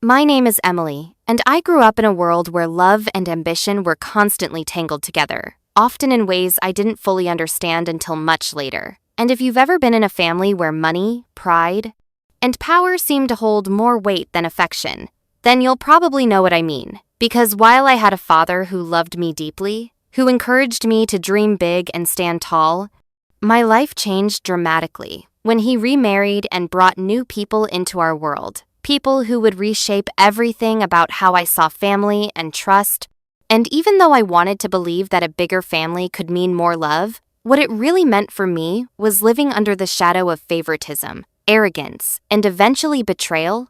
My name is Emily, and I grew up in a world where love and ambition were constantly tangled together, often in ways I didn't fully understand until much later. And if you've ever been in a family where money, pride, and power seem to hold more weight than affection, then you'll probably know what I mean. Because while I had a father who loved me deeply, who encouraged me to dream big and stand tall, my life changed dramatically when he remarried and brought new people into our world. People who would reshape everything about how I saw family and trust. And even though I wanted to believe that a bigger family could mean more love, what it really meant for me was living under the shadow of favoritism, arrogance, and eventually betrayal.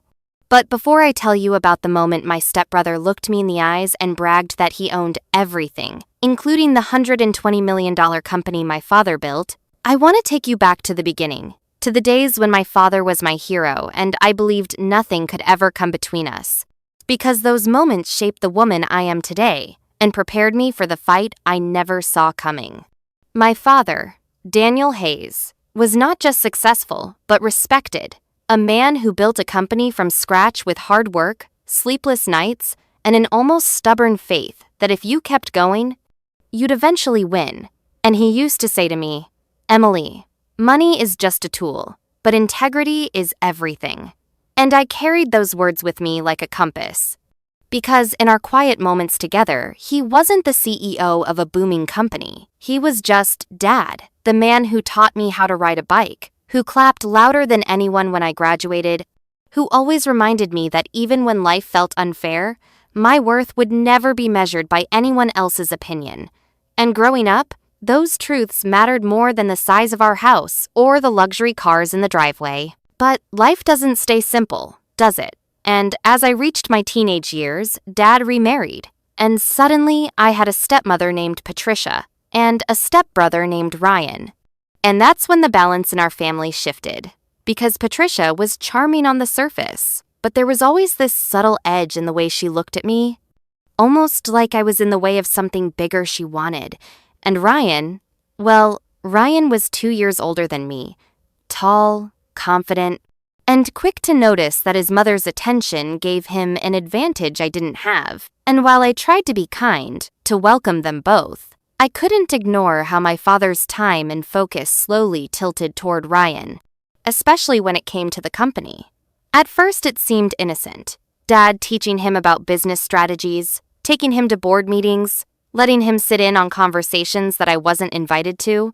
But before I tell you about the moment my stepbrother looked me in the eyes and bragged that he owned everything, including the $120 million company my father built, I want to take you back to the beginning. To the days when my father was my hero and I believed nothing could ever come between us. Because those moments shaped the woman I am today and prepared me for the fight I never saw coming. My father, Daniel Hayes, was not just successful, but respected. A man who built a company from scratch with hard work, sleepless nights, and an almost stubborn faith that if you kept going, you'd eventually win. And he used to say to me, "Emily, money is just a tool, but integrity is everything." And I carried those words with me like a compass. Because in our quiet moments together, he wasn't the CEO of a booming company. He was just Dad, the man who taught me how to ride a bike, who clapped louder than anyone when I graduated, who always reminded me that even when life felt unfair, my worth would never be measured by anyone else's opinion. And growing up, those truths mattered more than the size of our house or the luxury cars in the driveway. But life doesn't stay simple, does it? And as I reached my teenage years, Dad remarried. And suddenly, I had a stepmother named Patricia and a stepbrother named Ryan. And that's when the balance in our family shifted. Because Patricia was charming on the surface, but there was always this subtle edge in the way she looked at me. Almost like I was in the way of something bigger she wanted. And Ryan, well, Ryan was 2 years older than me, tall, confident, and quick to notice that his mother's attention gave him an advantage I didn't have. And while I tried to be kind, to welcome them both, I couldn't ignore how my father's time and focus slowly tilted toward Ryan, especially when it came to the company. At first it seemed innocent, Dad teaching him about business strategies, taking him to board meetings, letting him sit in on conversations that I wasn't invited to.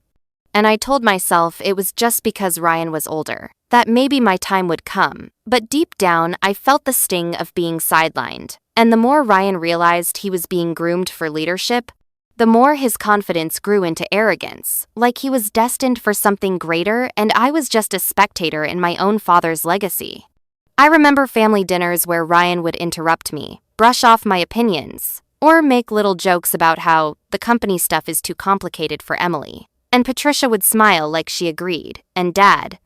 And I told myself it was just because Ryan was older, that maybe my time would come. But deep down, I felt the sting of being sidelined. And the more Ryan realized he was being groomed for leadership, the more his confidence grew into arrogance, like he was destined for something greater and I was just a spectator in my own father's legacy. I remember family dinners where Ryan would interrupt me, brush off my opinions, or make little jokes about how the company stuff is too complicated for Emily. And Patricia would smile like she agreed, and Dad,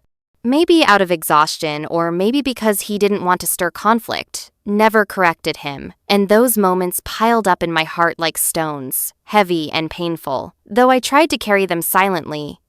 maybe out of exhaustion or maybe because he didn't want to stir conflict, never corrected him. And those moments piled up in my heart like stones, heavy and painful, though I tried to carry them silently,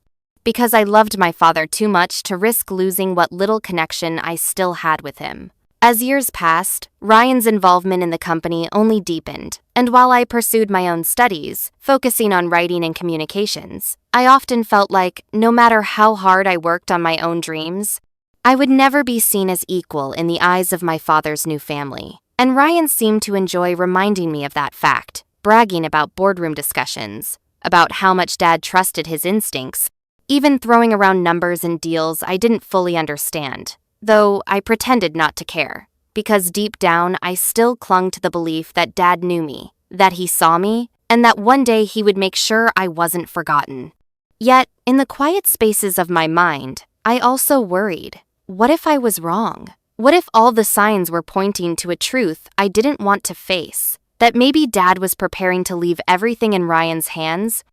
because I loved my father too much to risk losing what little connection I still had with him. As years passed, Ryan's involvement in the company only deepened, and while I pursued my own studies, focusing on writing and communications, I often felt like, no matter how hard I worked on my own dreams, I would never be seen as equal in the eyes of my father's new family. And Ryan seemed to enjoy reminding me of that fact, bragging about boardroom discussions, about how much Dad trusted his instincts, even throwing around numbers and deals I didn't fully understand. Though I pretended not to care, because deep down I still clung to the belief that Dad knew me, that he saw me, and that one day he would make sure I wasn't forgotten. Yet, in the quiet spaces of my mind, I also worried. What if I was wrong? What if all the signs were pointing to a truth I didn't want to face? That maybe Dad was preparing to leave everything in Ryan's hands?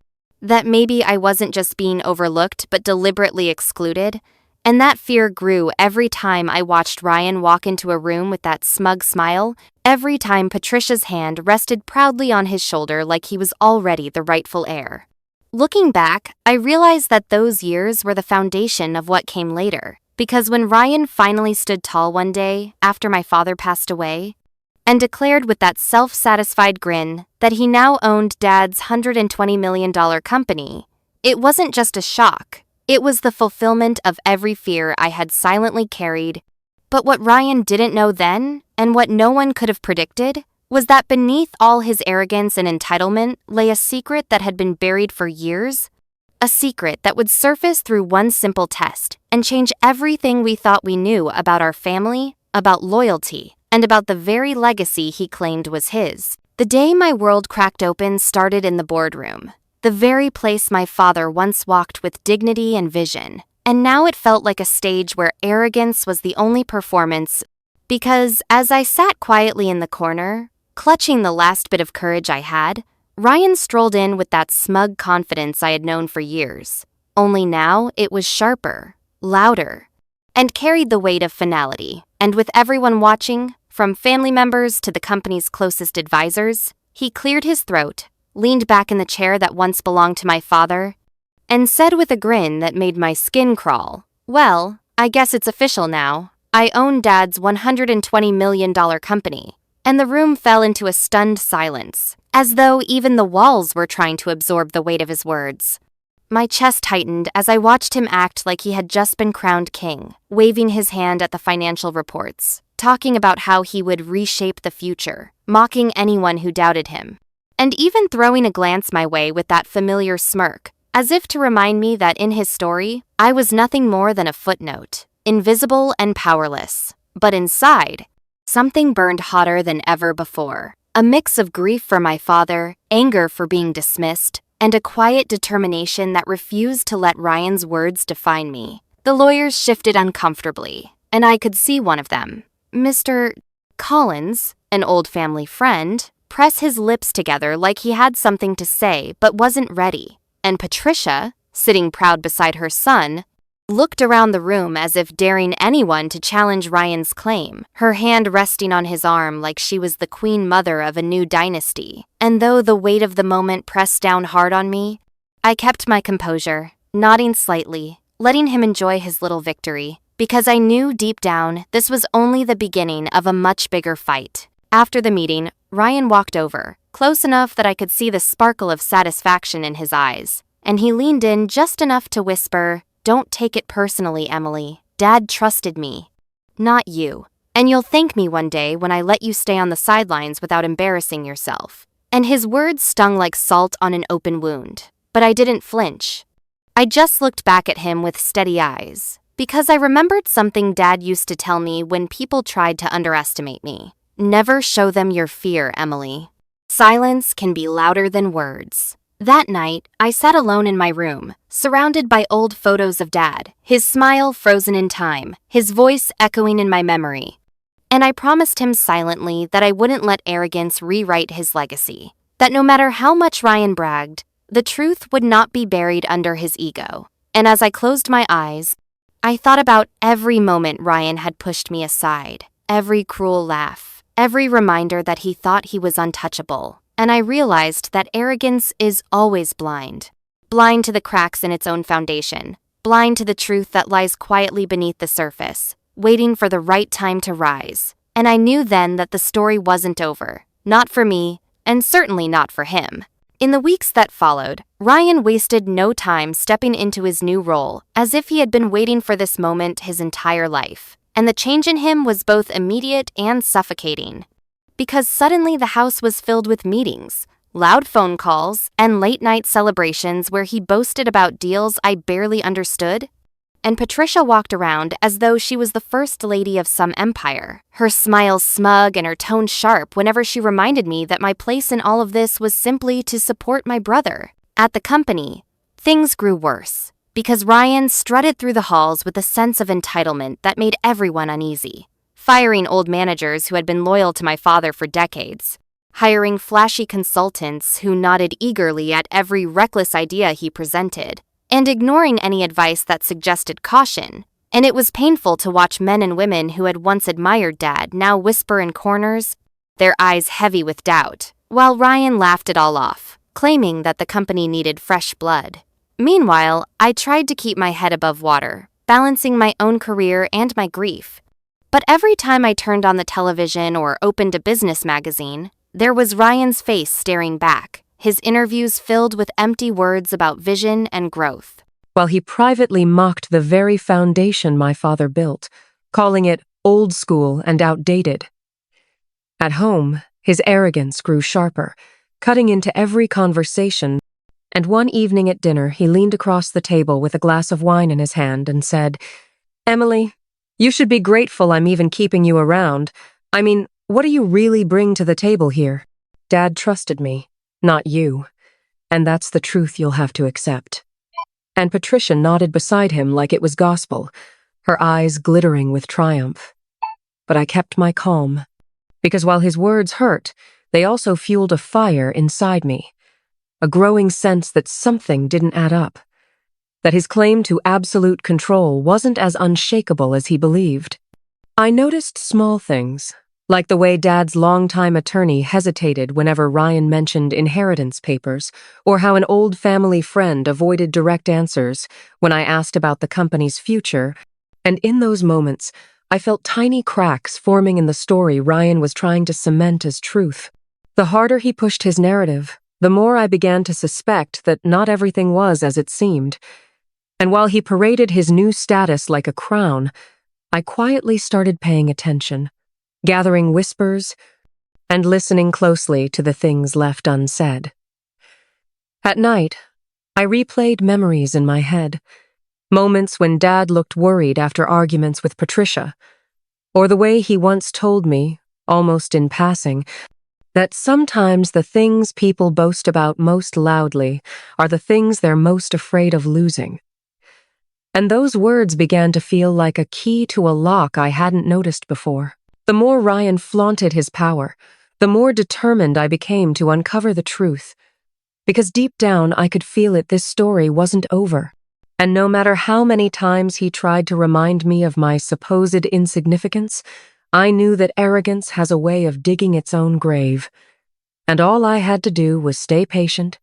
That maybe I wasn't just being overlooked but deliberately excluded? And that fear grew every time I watched Ryan walk into a room with that smug smile, every time Patricia's hand rested proudly on his shoulder like he was already the rightful heir. Looking back, I realized that those years were the foundation of what came later. Because when Ryan finally stood tall one day after my father passed away and declared with that self-satisfied grin that he now owned Dad's $120 million company, it wasn't just a shock. It was the fulfillment of every fear I had silently carried. But what Ryan didn't know then, and what no one could have predicted, was that beneath all his arrogance and entitlement lay a secret that had been buried for years. A secret that would surface through one simple test and change everything we thought we knew about our family, about loyalty, and about the very legacy he claimed was his. The day my world cracked open started in the boardroom, the very place my father once walked with dignity and vision. And now it felt like a stage where arrogance was the only performance, because as I sat quietly in the corner, clutching the last bit of courage I had, Ryan strolled in with that smug confidence I had known for years. Only now it was sharper, louder, and carried the weight of finality. And with everyone watching, from family members to the company's closest advisors, he cleared his throat, leaned back in the chair that once belonged to my father, and said with a grin that made my skin crawl, "Well, I guess it's official now. I own Dad's $120 million company." And the room fell into a stunned silence, as though even the walls were trying to absorb the weight of his words. My chest tightened as I watched him act like he had just been crowned king, waving his hand at the financial reports, talking about how he would reshape the future, mocking anyone who doubted him, and even throwing a glance my way with that familiar smirk, as if to remind me that in his story, I was nothing more than a footnote, invisible and powerless. But inside, something burned hotter than ever before. A mix of grief for my father, anger for being dismissed, and a quiet determination that refused to let Ryan's words define me. The lawyers shifted uncomfortably, and I could see one of them, Mr. Collins, an old family friend, press his lips together like he had something to say but wasn't ready. And Patricia, sitting proud beside her son, looked around the room as if daring anyone to challenge Ryan's claim, her hand resting on his arm like she was the queen mother of a new dynasty. And though the weight of the moment pressed down hard on me, I kept my composure, nodding slightly, letting him enjoy his little victory, because I knew deep down this was only the beginning of a much bigger fight. After the meeting, Ryan walked over, close enough that I could see the sparkle of satisfaction in his eyes, and he leaned in just enough to whisper, "Don't take it personally, Emily. Dad trusted me, not you. And you'll thank me one day when I let you stay on the sidelines without embarrassing yourself." And his words stung like salt on an open wound. But I didn't flinch. I just looked back at him with steady eyes, because I remembered something Dad used to tell me when people tried to underestimate me. Never show them your fear, Emily. Silence can be louder than words. That night, I sat alone in my room, surrounded by old photos of Dad, his smile frozen in time, his voice echoing in my memory. And I promised him silently that I wouldn't let arrogance rewrite his legacy, that no matter how much Ryan bragged, the truth would not be buried under his ego. And as I closed my eyes, I thought about every moment Ryan had pushed me aside, every cruel laugh, every reminder that he thought he was untouchable. And I realized that arrogance is always blind. Blind to the cracks in its own foundation. Blind to the truth that lies quietly beneath the surface, waiting for the right time to rise. And I knew then that the story wasn't over. Not for me, and certainly not for him. In the weeks that followed, Ryan wasted no time stepping into his new role, as if he had been waiting for this moment his entire life. And the change in him was both immediate and suffocating. Because suddenly the house was filled with meetings, loud phone calls, and late-night celebrations where he boasted about deals I barely understood. And Patricia walked around as though she was the first lady of some empire, her smile smug and her tone sharp whenever she reminded me that my place in all of this was simply to support my brother. At the company, things grew worse, because Ryan strutted through the halls with a sense of entitlement that made everyone uneasy. Firing old managers who had been loyal to my father for decades, hiring flashy consultants who nodded eagerly at every reckless idea he presented, and ignoring any advice that suggested caution. And it was painful to watch men and women who had once admired Dad now whisper in corners, their eyes heavy with doubt, while Ryan laughed it all off, claiming that the company needed fresh blood. Meanwhile, I tried to keep my head above water, balancing my own career and my grief. But every time I turned on the television or opened a business magazine, there was Ryan's face staring back, his interviews filled with empty words about vision and growth. While he privately mocked the very foundation my father built, calling it old school and outdated. At home, his arrogance grew sharper, cutting into every conversation, and one evening at dinner he leaned across the table with a glass of wine in his hand and said, "Emily, you should be grateful I'm even keeping you around. I mean, what do you really bring to the table here? Dad trusted me, not you, and that's the truth you'll have to accept." And Patricia nodded beside him like it was gospel, her eyes glittering with triumph. But I kept my calm, because while his words hurt, they also fueled a fire inside me, a growing sense that something didn't add up, that his claim to absolute control wasn't as unshakable as he believed. I noticed small things, like the way Dad's longtime attorney hesitated whenever Ryan mentioned inheritance papers, or how an old family friend avoided direct answers when I asked about the company's future, and in those moments, I felt tiny cracks forming in the story Ryan was trying to cement as truth. The harder he pushed his narrative, the more I began to suspect that not everything was as it seemed. And while he paraded his new status like a crown, I quietly started paying attention, gathering whispers and listening closely to the things left unsaid. At night, I replayed memories in my head, moments when Dad looked worried after arguments with Patricia, or the way he once told me, almost in passing, that sometimes the things people boast about most loudly are the things they're most afraid of losing. And those words began to feel like a key to a lock I hadn't noticed before. The more Ryan flaunted his power, the more determined I became to uncover the truth. Because deep down I could feel it, this story wasn't over. And no matter how many times he tried to remind me of my supposed insignificance, I knew that arrogance has a way of digging its own grave. And all I had to do was stay patient,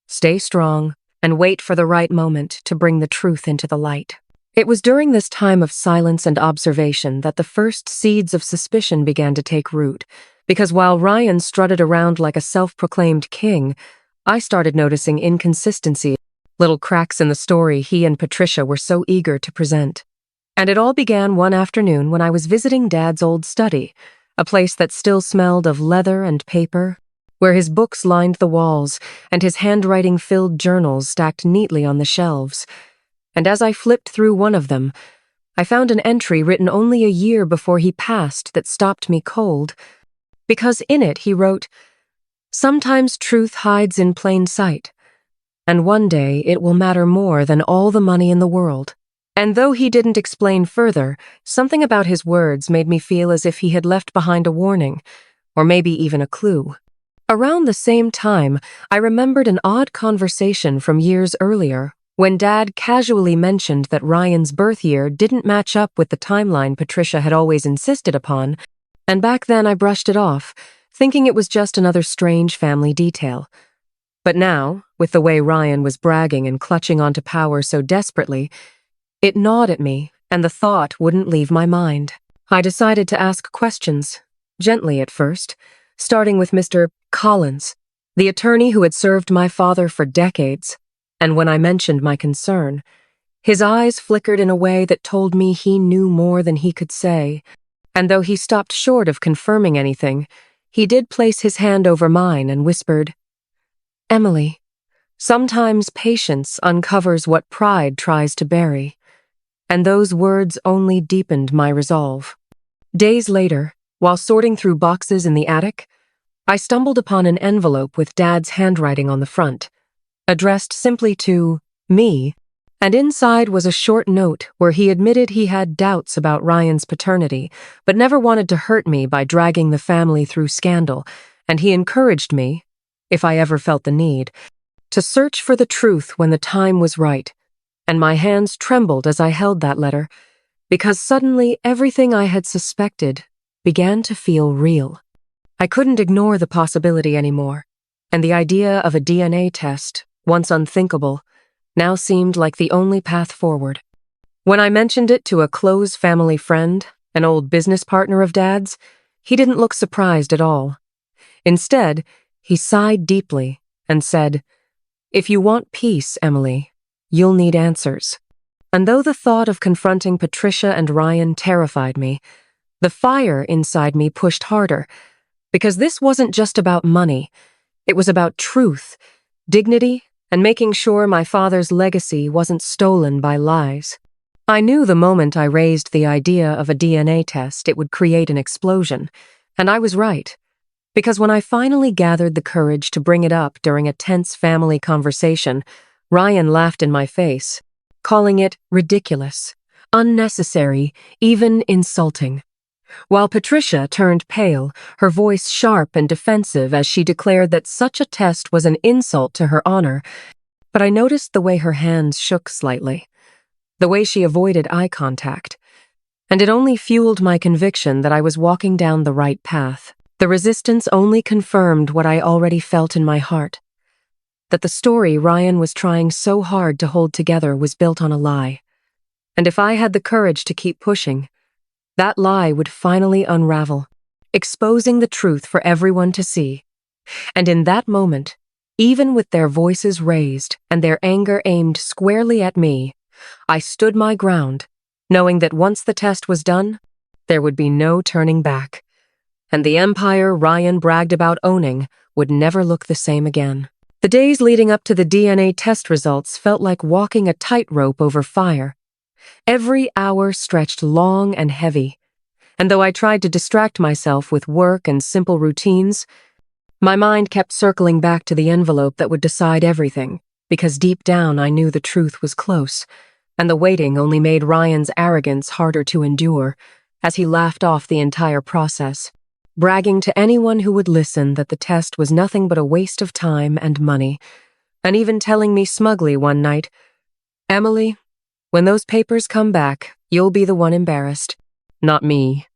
stay strong, and wait for the right moment to bring the truth into the light. It was during this time of silence and observation that the first seeds of suspicion began to take root, because while Ryan strutted around like a self-proclaimed king, I started noticing inconsistencies, little cracks in the story he and Patricia were so eager to present. And it all began one afternoon when I was visiting Dad's old study, a place that still smelled of leather and paper, where his books lined the walls and his handwriting-filled journals stacked neatly on the shelves. And as I flipped through one of them, I found an entry written only a year before he passed that stopped me cold, because in it he wrote, "Sometimes truth hides in plain sight, and one day it will matter more than all the money in the world." And though he didn't explain further, something about his words made me feel as if he had left behind a warning, or maybe even a clue. Around the same time, I remembered an odd conversation from years earlier, when Dad casually mentioned that Ryan's birth year didn't match up with the timeline Patricia had always insisted upon, and back then I brushed it off, thinking it was just another strange family detail. But now, with the way Ryan was bragging and clutching onto power so desperately, it gnawed at me, and the thought wouldn't leave my mind. I decided to ask questions, gently at first, starting with Mr. Collins, the attorney who had served my father for decades. And when I mentioned my concern, his eyes flickered in a way that told me he knew more than he could say. And though he stopped short of confirming anything, he did place his hand over mine and whispered, "Emily, sometimes patience uncovers what pride tries to bury." And those words only deepened my resolve. Days later, while sorting through boxes in the attic, I stumbled upon an envelope with Dad's handwriting on the front, addressed simply to me, and inside was a short note where he admitted he had doubts about Ryan's paternity, but never wanted to hurt me by dragging the family through scandal, and he encouraged me, if I ever felt the need, to search for the truth when the time was right. And my hands trembled as I held that letter, because suddenly everything I had suspected began to feel real. I couldn't ignore the possibility anymore, and the idea of a DNA test, once unthinkable, now seemed like the only path forward. When I mentioned it to a close family friend, an old business partner of Dad's, he didn't look surprised at all. Instead, he sighed deeply and said, "If you want peace, Emily, you'll need answers." And though the thought of confronting Patricia and Ryan terrified me, the fire inside me pushed harder, because this wasn't just about money. It was about truth, dignity, and making sure my father's legacy wasn't stolen by lies. I knew the moment I raised the idea of a DNA test, it would create an explosion. And I was right. Because when I finally gathered the courage to bring it up during a tense family conversation, Ryan laughed in my face, calling it ridiculous, unnecessary, even insulting. While Patricia turned pale, her voice sharp and defensive as she declared that such a test was an insult to her honor, but I noticed the way her hands shook slightly, the way she avoided eye contact, and it only fueled my conviction that I was walking down the right path. The resistance only confirmed what I already felt in my heart, that the story Ryan was trying so hard to hold together was built on a lie. And if I had the courage to keep pushing, that lie would finally unravel, exposing the truth for everyone to see. And in that moment, even with their voices raised and their anger aimed squarely at me, I stood my ground, knowing that once the test was done, there would be no turning back. And the empire Ryan bragged about owning would never look the same again. The days leading up to the DNA test results felt like walking a tightrope over fire. Every hour stretched long and heavy, and though I tried to distract myself with work and simple routines, my mind kept circling back to the envelope that would decide everything, because deep down I knew the truth was close, and the waiting only made Ryan's arrogance harder to endure, as he laughed off the entire process, bragging to anyone who would listen that the test was nothing but a waste of time and money, and even telling me smugly one night, "Emily, when those papers come back, you'll be the one embarrassed, not me."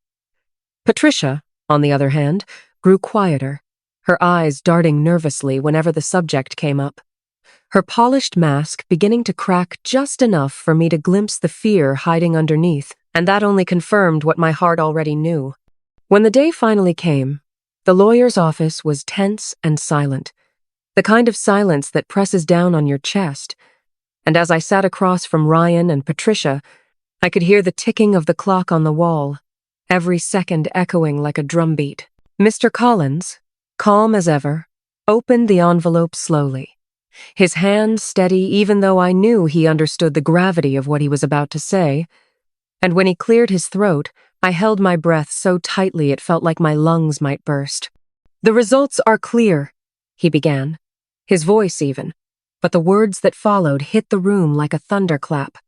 Patricia, on the other hand, grew quieter, her eyes darting nervously whenever the subject came up, her polished mask beginning to crack just enough for me to glimpse the fear hiding underneath, and that only confirmed what my heart already knew. When the day finally came, the lawyer's office was tense and silent, the kind of silence that presses down on your chest, and as I sat across from Ryan and Patricia, I could hear the ticking of the clock on the wall, every second echoing like a drumbeat. Mr. Collins, calm as ever, opened the envelope slowly, his hand steady even though I knew he understood the gravity of what he was about to say, and when he cleared his throat, I held my breath so tightly it felt like my lungs might burst. "The results are clear," he began, his voice even, but the words that followed hit the room like a thunderclap.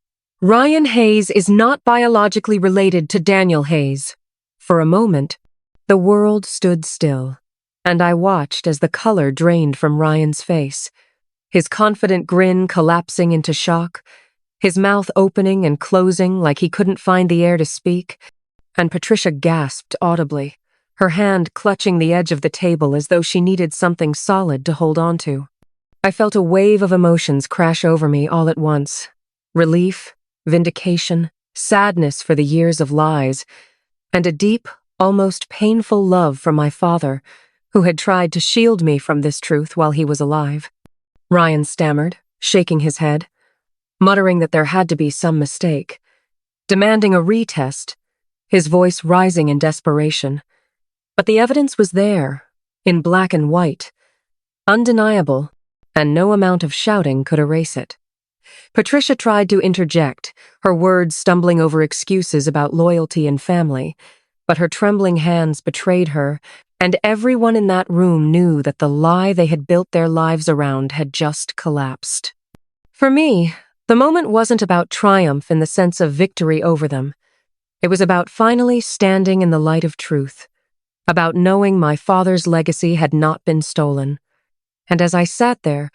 "Ryan Hayes is not biologically related to Daniel Hayes." For a moment, the world stood still, and I watched as the color drained from Ryan's face, his confident grin collapsing into shock, his mouth opening and closing like he couldn't find the air to speak, and Patricia gasped audibly, her hand clutching the edge of the table as though she needed something solid to hold on to. I felt a wave of emotions crash over me all at once. Relief, vindication, sadness for the years of lies, and a deep, almost painful love for my father, who had tried to shield me from this truth while he was alive. Ryan stammered, shaking his head, muttering that there had to be some mistake, demanding a retest, his voice rising in desperation. But the evidence was there, in black and white, undeniable, and no amount of shouting could erase it. Patricia tried to interject, her words stumbling over excuses about loyalty and family, but her trembling hands betrayed her, and everyone in that room knew that the lie they had built their lives around had just collapsed. For me, the moment wasn't about triumph in the sense of victory over them. It was about finally standing in the light of truth, about knowing my father's legacy had not been stolen. And as I sat there,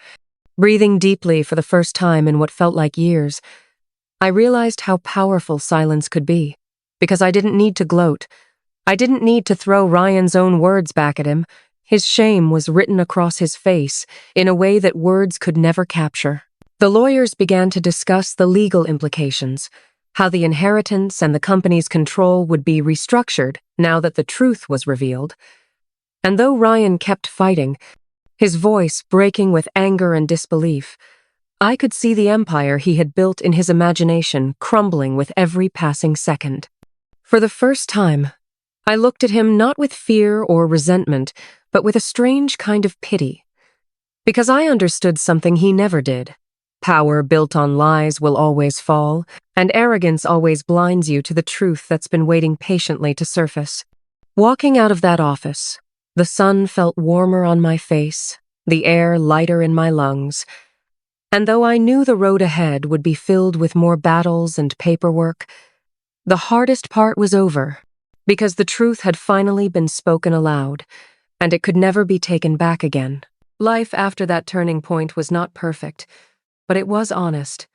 breathing deeply for the first time in what felt like years, I realized how powerful silence could be, because I didn't need to gloat. I didn't need to throw Ryan's own words back at him. His shame was written across his face in a way that words could never capture. The lawyers began to discuss the legal implications, how the inheritance and the company's control would be restructured now that the truth was revealed. And though Ryan kept fighting, his voice breaking with anger and disbelief, I could see the empire he had built in his imagination crumbling with every passing second. For the first time, I looked at him not with fear or resentment, but with a strange kind of pity. Because I understood something he never did. Power built on lies will always fall, and arrogance always blinds you to the truth that's been waiting patiently to surface. Walking out of that office, the sun felt warmer on my face, the air lighter in my lungs, and though I knew the road ahead would be filled with more battles and paperwork, the hardest part was over, because the truth had finally been spoken aloud, and it could never be taken back again. Life after that turning point was not perfect, but it was honest,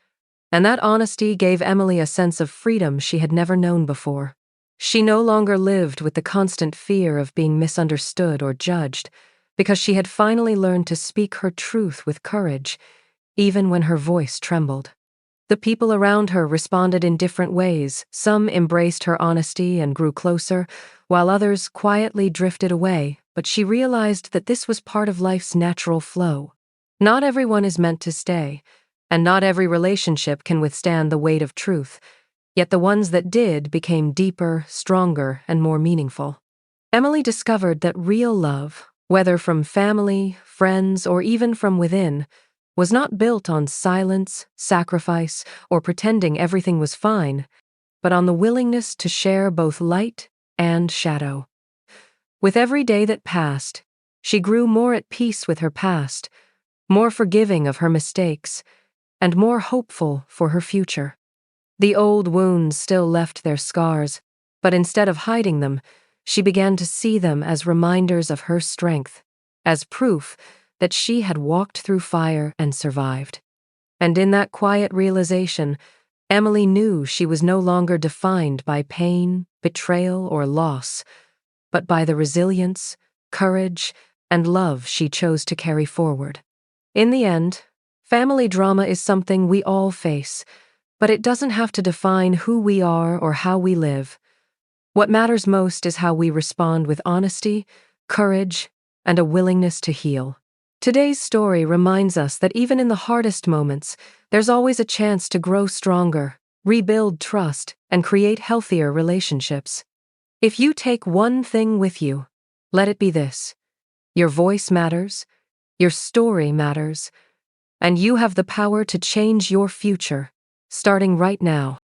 and that honesty gave Emily a sense of freedom she had never known before. She no longer lived with the constant fear of being misunderstood or judged, because she had finally learned to speak her truth with courage, even when her voice trembled. The people around her responded in different ways. Some embraced her honesty and grew closer, while others quietly drifted away, but she realized that this was part of life's natural flow. Not everyone is meant to stay, and not every relationship can withstand the weight of truth, yet the ones that did became deeper, stronger, and more meaningful. Emily discovered that real love, whether from family, friends, or even from within, was not built on silence, sacrifice, or pretending everything was fine, but on the willingness to share both light and shadow. With every day that passed, she grew more at peace with her past, more forgiving of her mistakes, and more hopeful for her future. The old wounds still left their scars, but instead of hiding them, she began to see them as reminders of her strength, as proof that she had walked through fire and survived. And in that quiet realization, Emily knew she was no longer defined by pain, betrayal, or loss, but by the resilience, courage, and love she chose to carry forward. In the end, family drama is something we all face, but it doesn't have to define who we are or how we live. What matters most is how we respond with honesty, courage, and a willingness to heal. Today's story reminds us that even in the hardest moments, there's always a chance to grow stronger, rebuild trust, and create healthier relationships. If you take one thing with you, let it be this: your voice matters, your story matters, and you have the power to change your future, starting right now.